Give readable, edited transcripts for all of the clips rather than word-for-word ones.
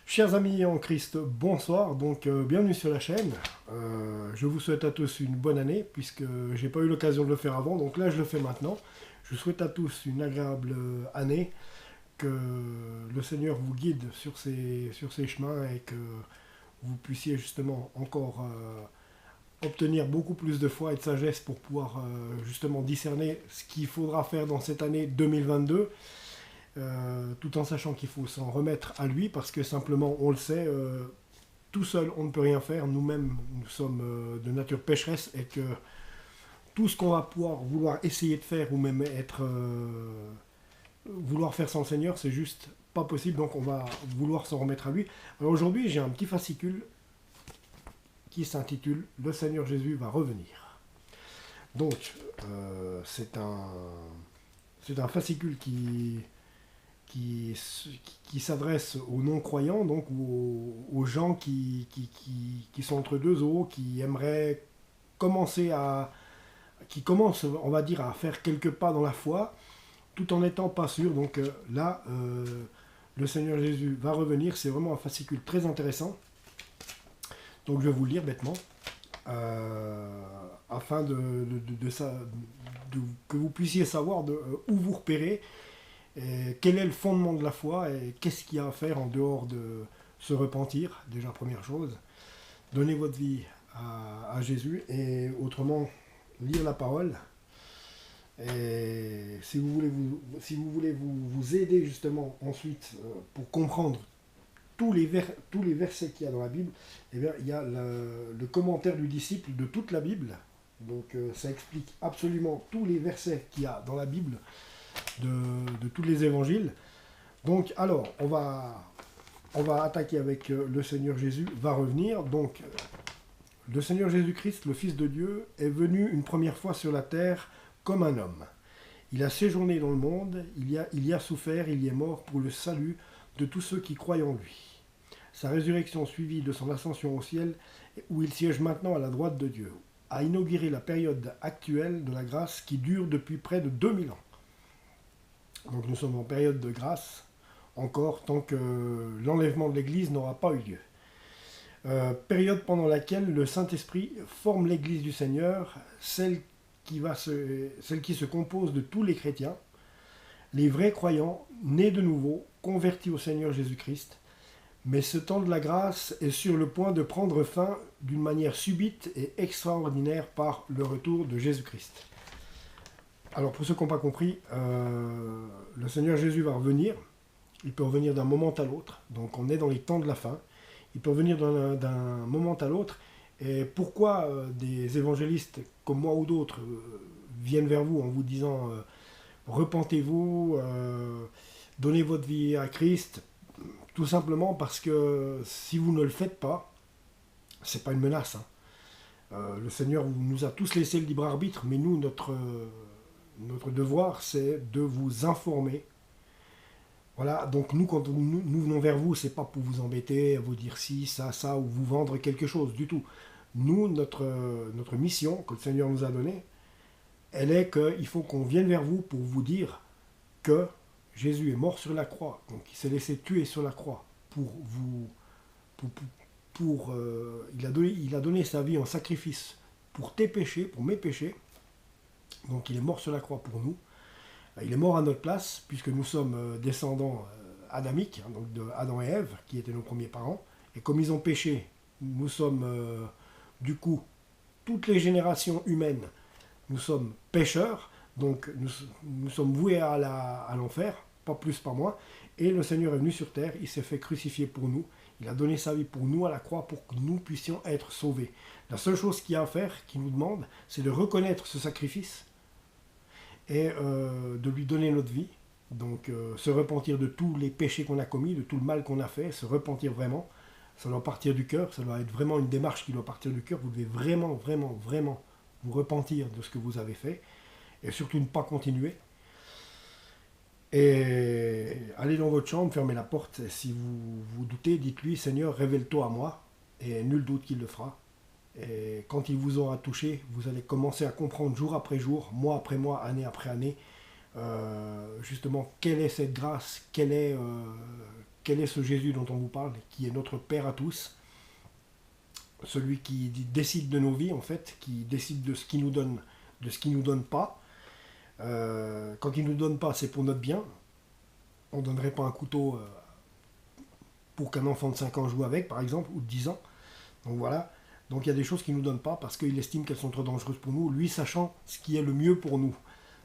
Chers amis en Christ, bonsoir, bienvenue sur la chaîne. Je vous souhaite à tous une bonne année, puisque j'ai pas eu l'occasion de le faire avant, donc là je le fais maintenant. Je souhaite à tous une agréable année, que le Seigneur vous guide sur ces chemins et que vous puissiez justement encore obtenir beaucoup plus de foi et de sagesse pour pouvoir justement discerner ce qu'il faudra faire dans cette année 2022. Tout en sachant qu'il faut s'en remettre à lui, parce que simplement, on le sait, tout seul, on ne peut rien faire. Nous-mêmes, nous sommes de nature pécheresse, et que tout ce qu'on va pouvoir vouloir essayer de faire, ou même vouloir faire sans le Seigneur, c'est juste pas possible, donc on va vouloir s'en remettre à lui. Alors aujourd'hui, j'ai un petit fascicule qui s'intitule « Le Seigneur Jésus va revenir ». Donc, c'est un fascicule qui, qui s'adresse aux non-croyants, donc aux gens qui sont entre deux eaux, qui aimeraient commencer qui commencent, on va dire, à faire quelques pas dans la foi, tout en n'étant pas sûrs. Donc là, le Seigneur Jésus va revenir. C'est vraiment un fascicule très intéressant. Donc je vais vous le lire bêtement, afin que vous puissiez savoir où vous repérer. Et quel est le fondement de la foi et qu'est-ce qu'il y a à faire en dehors de se repentir, déjà première chose, donner votre vie à Jésus, et autrement lire la parole. Et si vous voulez vous aider justement ensuite pour comprendre tous les versets qu'il y a dans la Bible, eh bien, il y a le commentaire du disciple de toute la Bible. Donc ça explique absolument tous les versets qu'il y a dans la Bible, de tous les évangiles. Donc, alors, on va attaquer avec le Seigneur Jésus va revenir. Donc, le Seigneur Jésus-Christ, le Fils de Dieu, est venu une première fois sur la terre comme un homme. Il a séjourné dans le monde, il y a souffert, il y est mort pour le salut de tous ceux qui croient en lui. Sa résurrection suivie de son ascension au ciel, où il siège maintenant à la droite de Dieu, a inauguré la période actuelle de la grâce qui dure depuis près de 2000 ans. Donc nous sommes en période de grâce, encore tant que l'enlèvement de l'Église n'aura pas eu lieu. Période pendant laquelle le Saint-Esprit forme l'Église du Seigneur, celle qui se compose de tous les chrétiens, les vrais croyants, nés de nouveau, convertis au Seigneur Jésus-Christ. Mais ce temps de la grâce est sur le point de prendre fin d'une manière subite et extraordinaire par le retour de Jésus-Christ. Alors pour ceux qui n'ont pas compris, le Seigneur Jésus va revenir. Il peut revenir d'un moment à l'autre. Donc on est dans les temps de la fin. Il peut revenir d'un moment à l'autre. Et pourquoi des évangélistes comme moi ou d'autres viennent vers vous en vous disant repentez-vous, donnez votre vie à Christ? Tout simplement parce que si vous ne le faites pas, c'est pas une menace, hein. Le Seigneur nous a tous laissé le libre arbitre, mais nous, notre devoir, c'est de vous informer. Voilà, donc nous, quand nous venons vers vous, c'est pas pour vous embêter, vous dire ci, ça, ou vous vendre quelque chose du tout. Nous, notre mission que le Seigneur nous a donnée, elle est qu'il faut qu'on vienne vers vous pour vous dire que Jésus est mort sur la croix, donc il s'est laissé tuer sur la croix pour vous, il a donné sa vie en sacrifice pour tes péchés, pour mes péchés. Donc il est mort sur la croix pour nous. Il est mort à notre place, puisque nous sommes descendants adamiques, hein, donc de Adam et Ève, qui étaient nos premiers parents. Et comme ils ont péché, nous sommes, du coup, toutes les générations humaines, nous sommes pécheurs, donc nous sommes voués à l'enfer, pas plus, pas moins. Et le Seigneur est venu sur terre, il s'est fait crucifier pour nous, il a donné sa vie pour nous à la croix, pour que nous puissions être sauvés. La seule chose qu'il y a à faire, qu'il nous demande, c'est de reconnaître ce sacrifice, et de lui donner notre vie. Donc se repentir de tous les péchés qu'on a commis, de tout le mal qu'on a fait, se repentir vraiment. Ça doit partir du cœur, ça doit être vraiment une démarche qui doit partir du cœur. Vous devez vraiment, vraiment, vraiment vous repentir de ce que vous avez fait, et surtout ne pas continuer. Et allez dans votre chambre, fermez la porte. Si vous doutez, dites-lui, Seigneur, révèle-toi à moi, et nul doute qu'il le fera. Et quand il vous aura touché, vous allez commencer à comprendre jour après jour, mois après mois, année après année, justement, quelle est cette grâce, quel est ce Jésus dont on vous parle, qui est notre Père à tous, celui qui décide de nos vies, en fait, qui décide de ce qu'il nous donne, de ce qu'il ne nous donne pas. Quand il ne nous donne pas, c'est pour notre bien. On ne donnerait pas un couteau pour qu'un enfant de 5 ans joue avec, par exemple, ou de 10 ans. Donc voilà. Donc il y a des choses qu'il ne nous donne pas parce qu'il estime qu'elles sont trop dangereuses pour nous, lui sachant ce qui est le mieux pour nous.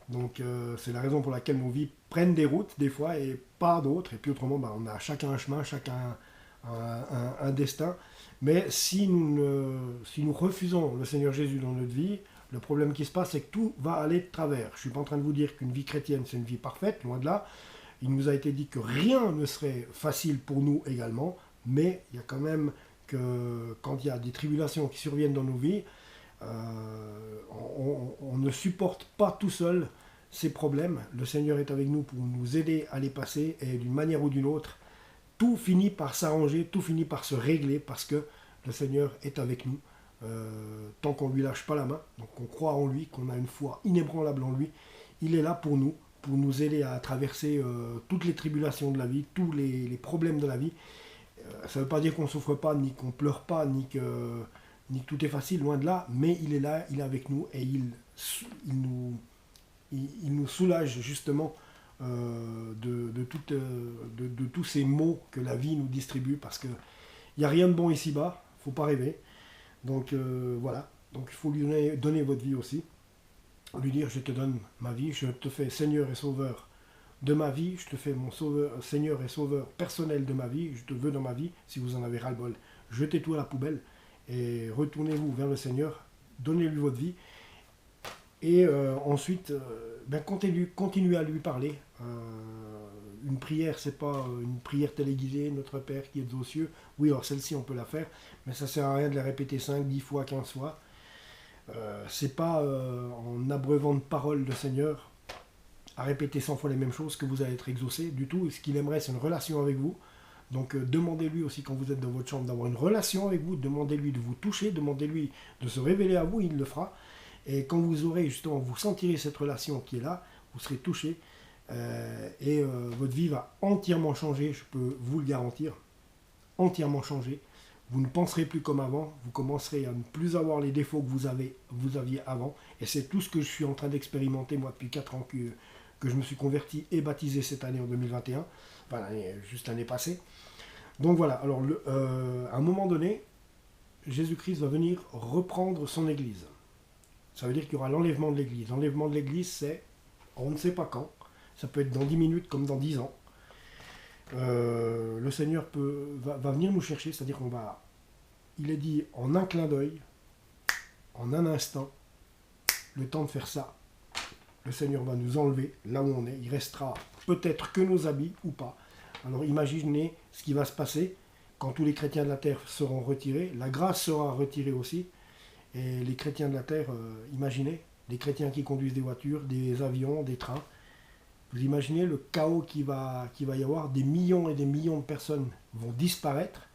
Donc c'est la raison pour laquelle nos vies prennent des routes des fois et pas d'autres. Et puis autrement, on a chacun un chemin, chacun un destin. Mais si nous refusons le Seigneur Jésus dans notre vie, le problème qui se passe, c'est que tout va aller de travers. Je ne suis pas en train de vous dire qu'une vie chrétienne, c'est une vie parfaite, loin de là. Il nous a été dit que rien ne serait facile pour nous également, mais il y a quand même que quand il y a des tribulations qui surviennent dans nos vies, on ne supporte pas tout seul ces problèmes. Le Seigneur est avec nous pour nous aider à les passer et d'une manière ou d'une autre, tout finit par s'arranger, tout finit par se régler parce que le Seigneur est avec nous. Tant qu'on ne lui lâche pas la main, donc on croit en lui, qu'on a une foi inébranlable en lui, il est là pour nous aider à traverser toutes les tribulations de la vie, tous les problèmes de la vie. Ça ne veut pas dire qu'on ne souffre pas, ni qu'on ne pleure pas, ni que tout est facile, loin de là, mais il est là, il est avec nous et il nous soulage justement de tous ces maux que la vie nous distribue, parce qu'il n'y a rien de bon ici-bas, il ne faut pas rêver. Donc voilà, donc il faut lui donner votre vie aussi, lui dire je te donne ma vie, je te fais Seigneur et Sauveur de ma vie, je te fais mon sauveur, Seigneur et Sauveur personnel de ma vie, je te veux dans ma vie. Si vous en avez ras-le-bol, jetez tout à la poubelle et retournez-vous vers le Seigneur, donnez-lui votre vie et ensuite continuez à lui parler. Une prière, c'est pas une prière téléguidée, Notre Père qui êtes aux cieux. Oui, alors celle-ci on peut la faire, mais ça sert à rien de la répéter 5, 10 fois, 15 fois. C'est pas en abreuvant de paroles le Seigneur à répéter 100 fois les mêmes choses que vous allez être exaucé du tout. Et ce qu'il aimerait, c'est une relation avec vous. Donc demandez-lui aussi quand vous êtes dans votre chambre d'avoir une relation avec vous, demandez-lui de vous toucher, demandez-lui de se révéler à vous, il le fera. Et quand vous aurez justement, vous sentirez cette relation qui est là, vous serez touché et votre vie va entièrement changer, je peux vous le garantir, entièrement changer. Vous ne penserez plus comme avant, vous commencerez à ne plus avoir les défauts que vous aviez avant. Et c'est tout ce que je suis en train d'expérimenter moi depuis 4 ans que je me suis converti et baptisé cette année en 2021, enfin juste l'année passée. Donc voilà, alors à un moment donné, Jésus-Christ va venir reprendre son Église. Ça veut dire qu'il y aura l'enlèvement de l'Église. L'enlèvement de l'Église, c'est, on ne sait pas quand, ça peut être dans 10 minutes comme dans 10 ans. Le Seigneur va venir nous chercher, c'est-à-dire il est dit en un clin d'œil, en un instant, le temps de faire ça, le Seigneur va nous enlever là où on est. Il restera peut-être que nos habits ou pas. Alors imaginez ce qui va se passer quand tous les chrétiens de la terre seront retirés. La grâce sera retirée aussi. Et les chrétiens de la terre, imaginez, les chrétiens qui conduisent des voitures, des avions, des trains. Vous imaginez le chaos qu'il va y avoir. Des millions et des millions de personnes vont disparaître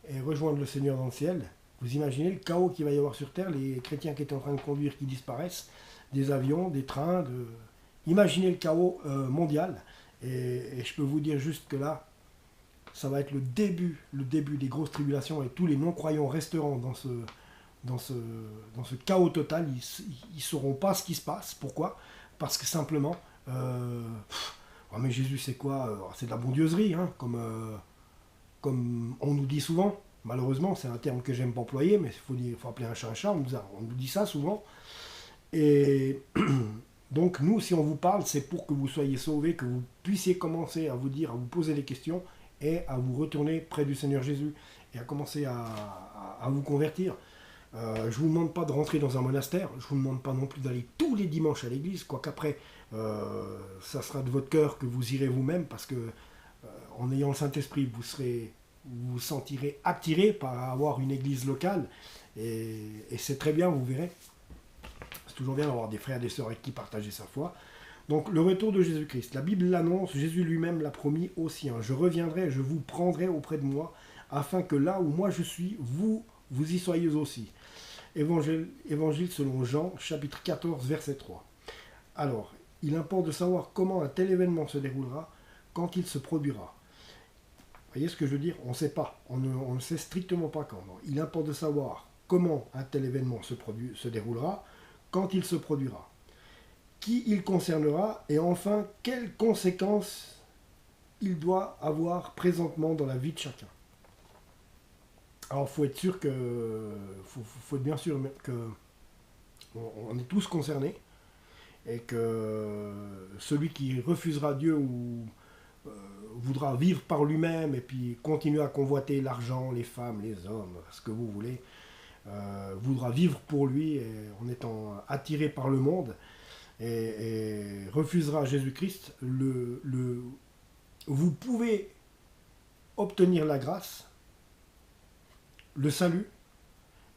et rejoindre le Seigneur dans le ciel. Vous imaginez le chaos qu'il va y avoir sur terre, les chrétiens qui étaient en train de conduire qui disparaissent, des avions, des trains. Imaginez le chaos mondial. Et je peux vous dire juste que là, ça va être le début des grosses tribulations et tous les non-croyants resteront dans ce chaos total. Ils ne sauront pas ce qui se passe. Pourquoi ? Parce que simplement, oh mais Jésus c'est quoi ? C'est de la bondieuserie, hein, comme on nous dit souvent. Malheureusement, c'est un terme que j'aime pas employer, mais il faut appeler un chat un chat, on nous dit ça souvent. Et donc nous, si on vous parle, c'est pour que vous soyez sauvés, que vous puissiez commencer à vous poser des questions et à vous retourner près du Seigneur Jésus et à commencer à vous convertir. Je ne vous demande pas de rentrer dans un monastère, je ne vous demande pas non plus d'aller tous les dimanches à l'église, quoiqu'après, ça sera de votre cœur que vous irez vous-même, parce que en ayant le Saint-Esprit, vous vous sentirez attiré par avoir une église locale, et c'est très bien, vous verrez. C'est toujours bien d'avoir des frères et des sœurs avec qui partager sa foi. Donc le retour de Jésus-Christ, la Bible l'annonce, Jésus lui-même l'a promis aux siens. Je reviendrai, je vous prendrai auprès de moi, afin que là où moi je suis, vous y soyez aussi. Évangile selon Jean, chapitre 14, verset 3. Alors, il importe de savoir comment un tel événement se déroulera, quand il se produira. voyez ce que je veux dire? On ne sait pas, on ne sait strictement pas quand. Donc, il importe de savoir comment un tel événement se déroulera, quand il se produira, qui il concernera, et enfin, quelles conséquences il doit avoir présentement dans la vie de chacun. Alors, il faut être sûr que, faut être bien sûr que on est tous concernés, et que celui qui refusera Dieu ou voudra vivre par lui-même et puis continuer à convoiter l'argent, les femmes, les hommes, ce que vous voulez, voudra vivre pour lui en étant attiré par le monde et refusera Jésus-Christ, vous pouvez obtenir la grâce, le salut,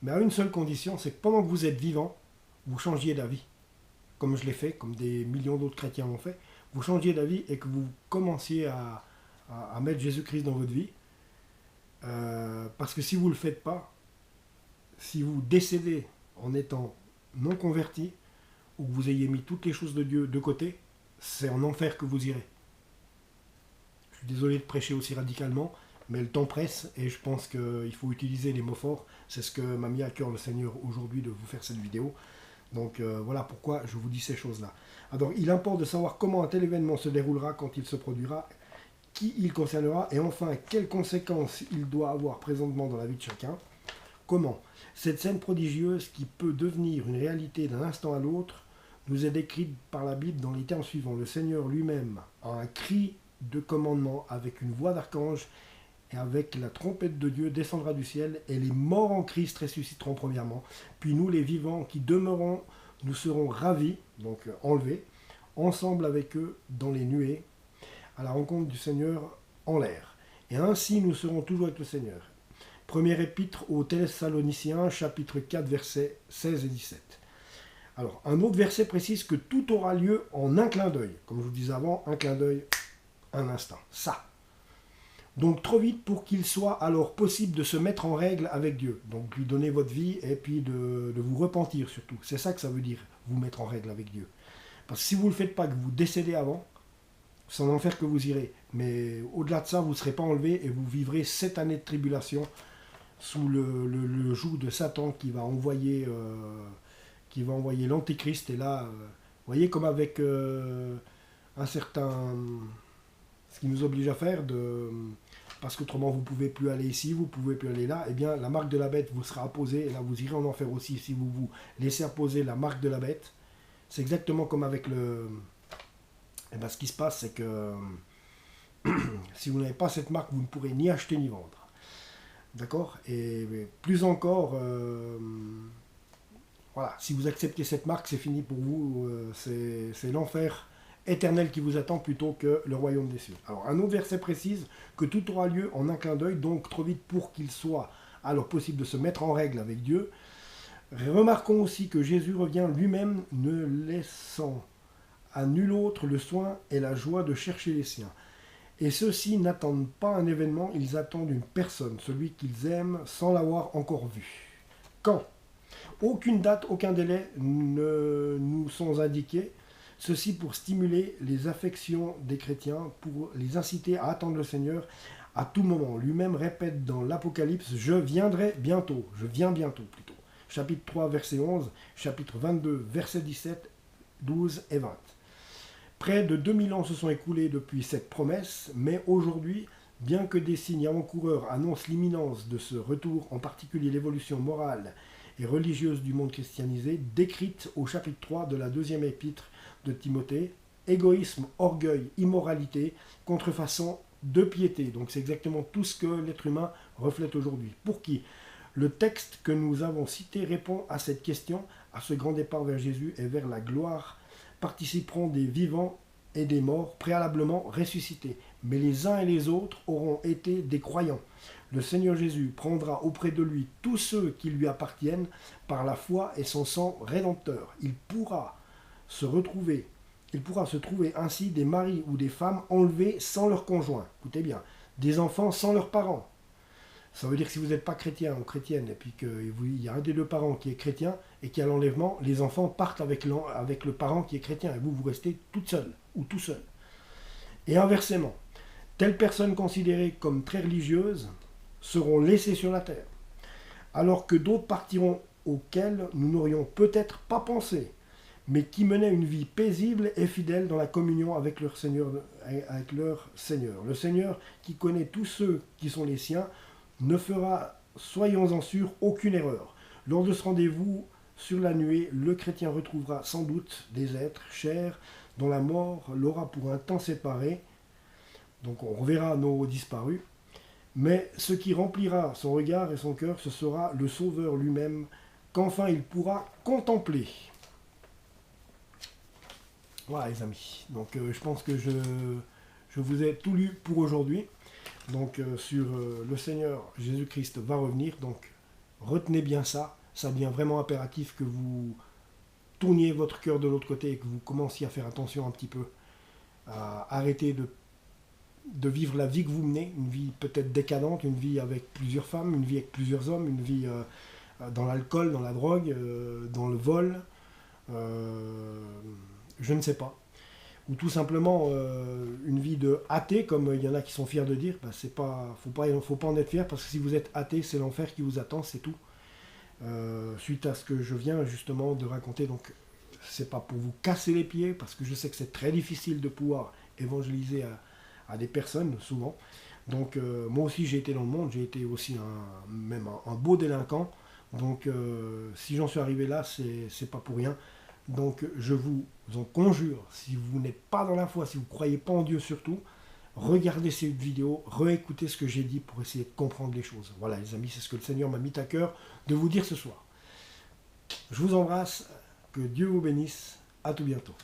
mais à une seule condition, c'est que pendant que vous êtes vivant, vous changiez d'avis, comme je l'ai fait, comme des millions d'autres chrétiens l'ont fait, vous changiez d'avis et que vous commenciez à mettre Jésus-Christ dans votre vie, parce que si vous ne le faites pas, si vous décédez en étant non converti, ou que vous ayez mis toutes les choses de Dieu de côté, c'est en enfer que vous irez. Je suis désolé de prêcher aussi radicalement, mais le temps presse et je pense qu'il faut utiliser les mots forts. C'est ce que m'a mis à cœur le Seigneur aujourd'hui de vous faire cette vidéo. Donc voilà pourquoi je vous dis ces choses-là. Alors il importe de savoir comment un tel événement se déroulera, quand il se produira, qui il concernera, et enfin quelles conséquences il doit avoir présentement dans la vie de chacun. Comment cette scène prodigieuse qui peut devenir une réalité d'un instant à l'autre nous est décrite par la Bible dans les termes suivants. Le Seigneur lui-même a un cri de commandement avec une voix d'archange et avec la trompette de Dieu descendra du ciel, et les morts en Christ ressusciteront premièrement. Puis nous, les vivants qui demeurons, nous serons ravis, donc enlevés, ensemble avec eux dans les nuées, à la rencontre du Seigneur en l'air. Et ainsi nous serons toujours avec le Seigneur. Première épître aux Thessaloniciens, chapitre 4, versets 16 et 17. Alors, un autre verset précise que tout aura lieu en un clin d'œil. Comme je vous disais avant, un clin d'œil, un instant. Ça. Donc trop vite pour qu'il soit alors possible de se mettre en règle avec Dieu. Donc lui donner votre vie et puis de vous repentir surtout. C'est ça que ça veut dire, vous mettre en règle avec Dieu. Parce que si vous ne le faites pas, que vous décédez avant, c'est en enfer que vous irez. Mais au-delà de ça, vous ne serez pas enlevé et vous vivrez 7 années de tribulation sous le joug de Satan qui va envoyer l'Antéchrist. Et là, vous voyez, comme avec un certain... ce qui nous oblige à faire, parce qu'autrement vous ne pouvez plus aller ici, vous ne pouvez plus aller là, eh bien la marque de la bête vous sera apposée, et là vous irez en enfer aussi si vous vous laissez apposer la marque de la bête. C'est exactement comme avec le... Eh bien, ce qui se passe, c'est que si vous n'avez pas cette marque, vous ne pourrez ni acheter ni vendre. D'accord? Et plus encore, voilà, si vous acceptez cette marque, c'est fini pour vous, c'est l'enfer éternel qui vous attend plutôt que le royaume des cieux. Alors un autre verset précise que tout aura lieu en un clin d'œil, donc trop vite pour qu'il soit alors possible de se mettre en règle avec Dieu. Remarquons aussi que Jésus revient lui-même, ne laissant à nul autre le soin et la joie de chercher les siens. Et ceux-ci n'attendent pas un événement, ils attendent une personne, celui qu'ils aiment sans l'avoir encore vu. Quand? Aucune date, aucun délai ne nous sont indiqués. Ceci pour stimuler les affections des chrétiens, pour les inciter à attendre le Seigneur à tout moment. Lui-même répète dans l'Apocalypse, je viendrai bientôt, je viens bientôt plutôt. Chapitre 3, verset 11, chapitre 22, verset 17, 12 et 20. Près de 2000 ans se sont écoulés depuis cette promesse, mais aujourd'hui, bien que des signes avant-coureurs annoncent l'imminence de ce retour, en particulier l'évolution morale et religieuse du monde christianisé, décrite au chapitre 3 de la deuxième épître de Timothée, égoïsme, orgueil, immoralité, contrefaçon de piété. Donc c'est exactement tout ce que l'être humain reflète aujourd'hui. Pour qui le texte que nous avons cité répond à cette question, à ce grand départ vers Jésus et vers la gloire, participeront des vivants et des morts préalablement ressuscités. Mais les uns et les autres auront été des croyants. Le Seigneur Jésus prendra auprès de lui tous ceux qui lui appartiennent par la foi et son sang rédempteur. Il pourra se trouver ainsi des maris ou des femmes enlevés sans leur conjoint. Écoutez bien, des enfants sans leurs parents. Ça veut dire que si vous n'êtes pas chrétien ou chrétienne, et puis qu'il y a un des deux parents qui est chrétien, et qu'il y a l'enlèvement, les enfants partent avec le parent qui est chrétien, et vous restez toute seule, ou tout seul. Et inversement, Telles personnes considérées comme très religieuses seront laissées sur la terre, alors que d'autres partiront auxquels nous n'aurions peut-être pas pensé, mais qui menaient une vie paisible et fidèle dans la communion avec leur Seigneur, avec leur Seigneur. Le Seigneur, qui connaît tous ceux qui sont les siens, ne fera, soyons-en sûrs, aucune erreur. Lors de ce rendez-vous sur la nuée, le chrétien retrouvera sans doute des êtres chers dont la mort l'aura pour un temps séparé. Donc on reverra nos disparus. Mais ce qui remplira son regard et son cœur, ce sera le Sauveur lui-même, qu'enfin il pourra contempler. Voilà les amis. Donc je pense que je vous ai tout lu pour aujourd'hui. Donc sur le Seigneur Jésus-Christ va revenir. Donc retenez bien ça. Ça devient vraiment impératif que vous tourniez votre cœur de l'autre côté et que vous commenciez à faire attention un petit peu. À arrêter de vivre la vie que vous menez, une vie peut-être décadente, une vie avec plusieurs femmes, une vie avec plusieurs hommes, une vie dans l'alcool, dans la drogue, dans le vol, je ne sais pas. Ou tout simplement une vie de athée, comme il y en a qui sont fiers de dire, ben c'est pas, faut pas en être fier, parce que si vous êtes athée, c'est l'enfer qui vous attend, c'est tout. Suite à ce que je viens justement de raconter, donc c'est pas pour vous casser les pieds, parce que je sais que c'est très difficile de pouvoir évangéliser à des personnes, souvent. Donc moi aussi j'ai été dans le monde, j'ai été aussi même un beau délinquant. Donc si j'en suis arrivé là, c'est pas pour rien. Donc je vous en conjure, si vous n'êtes pas dans la foi, si vous ne croyez pas en Dieu surtout, regardez cette vidéo, réécoutez ce que j'ai dit pour essayer de comprendre les choses. Voilà les amis, c'est ce que le Seigneur m'a mis à cœur de vous dire ce soir. Je vous embrasse, que Dieu vous bénisse, à tout bientôt.